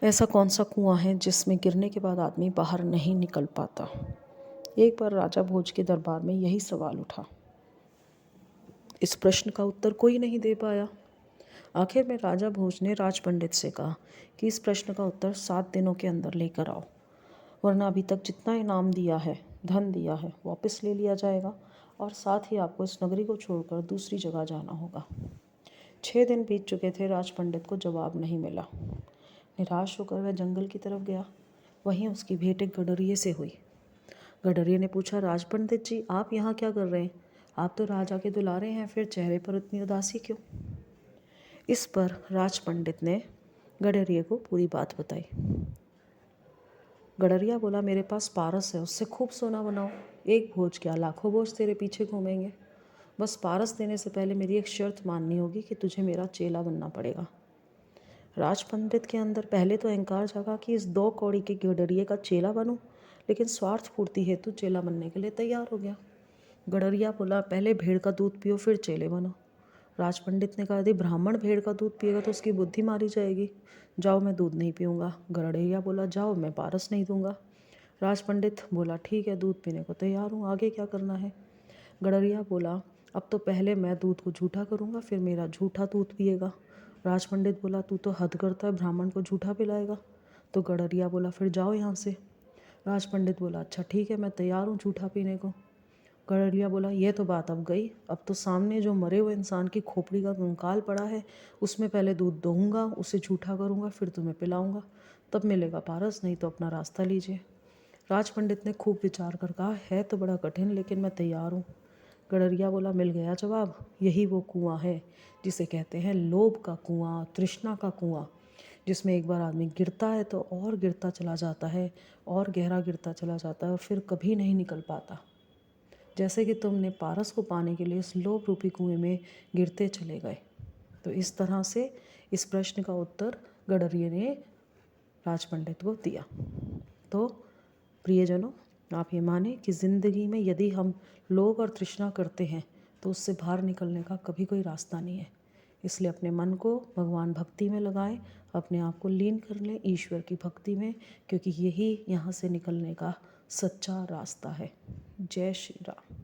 ऐसा कौन सा कुआं है जिसमें गिरने के बाद आदमी बाहर नहीं निकल पाता? एक बार राजा भोज के दरबार में यही सवाल उठा। इस प्रश्न का उत्तर कोई नहीं दे पाया। आखिर में राजा भोज ने राज पंडित से कहा कि इस प्रश्न का उत्तर 7 दिनों के अंदर लेकर आओ, वरना अभी तक जितना इनाम दिया है, धन दिया है, वापस ले लिया जाएगा और साथ ही आपको इस नगरी को छोड़कर दूसरी जगह जाना होगा। 6 दिन बीत चुके थे, राज पंडित को जवाब नहीं मिला। निराश होकर वह जंगल की तरफ गया। वहीं उसकी भेंट एक गडरिये से हुई। गडरिये ने पूछा, राज पंडित जी, आप यहाँ क्या कर रहे हैं? आप तो राजा के दुलारे हैं, फिर चेहरे पर इतनी उदासी क्यों? इस पर राज पंडित ने गडरिये को पूरी बात बताई। गडरिया बोला, मेरे पास पारस है, उससे खूब सोना बनाओ। एक भोज क्या, लाखों भोज तेरे पीछे घूमेंगे। बस पारस देने से पहले मेरी एक शर्त माननी होगी कि तुझे मेरा चेला बनना पड़ेगा। राज पंडित के अंदर पहले तो अहंकार जागा कि इस 2 कौड़ी के गडरिये का चेला बनूं, लेकिन स्वार्थ पूर्ति हेतु चेला बनने के लिए तैयार हो गया। गडरिया बोला, पहले भेड़ का दूध पियो, फिर चेले बनो। राज पंडित ने कहा, यदि ब्राह्मण भेड़ का दूध पिएगा तो उसकी बुद्धि मारी जाएगी। जाओ, मैं दूध नहीं पीऊँगा। गडरिया बोला, जाओ, मैं पारस नहीं दूंगा। राज पंडित बोला, ठीक है, दूध पीने को तैयार हूँ, आगे क्या करना है? गडरिया बोला, अब तो पहले मैं दूध को झूठा करूँगा, फिर मेरा झूठा दूध पिएगा। राज पंडित बोला, तू तो हद करता है, ब्राह्मण को झूठा पिलाएगा। तो गडरिया बोला, फिर जाओ यहाँ से। राज पंडित बोला, अच्छा ठीक है, मैं तैयार हूँ झूठा पीने को। गडरिया बोला, यह तो बात अब गई। अब तो सामने जो मरे हुए इंसान की खोपड़ी का कंकाल पड़ा है, उसमें पहले दूध दूंगा, उसे झूठा करूँगा, फिर तुम्हें पिलाऊंगा, तब मिलेगा पारस, नहीं तो अपना रास्ता लीजिए। राज पंडित ने खूब विचार कर कहा, है तो बड़ा कठिन, लेकिन मैं तैयार हूँ। गडरिया बोला, मिल गया जवाब। यही वो कुआं है जिसे कहते हैं लोभ का कुआं, तृष्णा का कुआं, जिसमें एक बार आदमी गिरता है तो और गिरता चला जाता है, और गहरा गिरता चला जाता है और फिर कभी नहीं निकल पाता। जैसे कि तुमने पारस को पाने के लिए इस लोभ रूपी कुएं में गिरते चले गए। तो इस तरह से इस प्रश्न का उत्तर गडरिये ने राज पंडित को दिया। तो प्रियजनों, आप ये माने कि ज़िंदगी में यदि हम लोभ और तृष्णा करते हैं तो उससे बाहर निकलने का कभी कोई रास्ता नहीं है। इसलिए अपने मन को भगवान भक्ति में लगाएं, अपने आप को लीन कर लें ईश्वर की भक्ति में, क्योंकि यही यहाँ से निकलने का सच्चा रास्ता है। जय श्री राम।